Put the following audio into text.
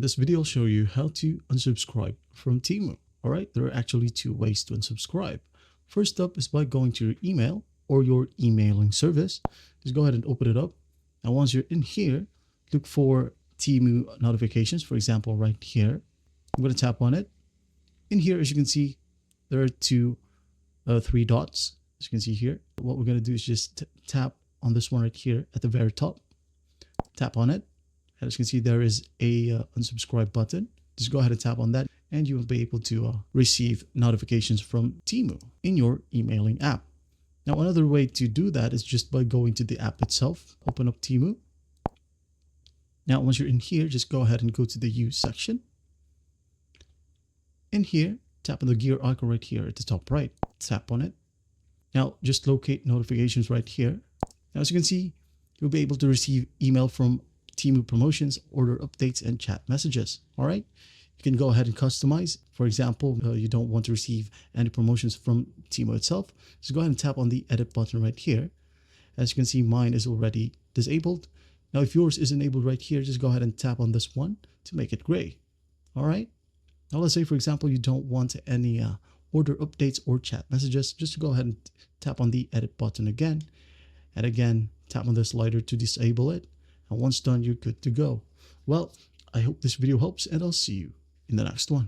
This video will show you how to unsubscribe from Temu. All right, there are actually two ways to unsubscribe. First up is by going to your email or your emailing service. Just go ahead and open it up. Now, once you're in here, look for Temu notifications. For example, right here, I'm going to tap on it. In here, as you can see, there are three dots. As you can see here, what we're going to do is just tap on this one right here at the very top. Tap on it. As you can see, there is a unsubscribe button. Just go ahead and tap on that and you will be able to receive notifications from Temu in your emailing app. Now, another way to do that is just by going to the app itself. Open up Temu. Now, once you're in here, just go ahead and go to the Use section. In here, tap on the gear icon right here at the top right. Tap on it. Now, just locate notifications right here. Now, as you can see, you'll be able to receive email from Temu promotions, order updates, and chat messages. All right. You can go ahead and customize. For example, you don't want to receive any promotions from Temu itself. Just go ahead and tap on the edit button right here. As you can see, mine is already disabled. Now, if yours is enabled right here, just go ahead and tap on this one to make it gray. All right. Now, let's say, for example, you don't want any order updates or chat messages. Just go ahead and tap on the edit button again. And again, tap on the slider to disable it. And once done, you're good to go. Well, I hope this video helps and I'll see you in the next one.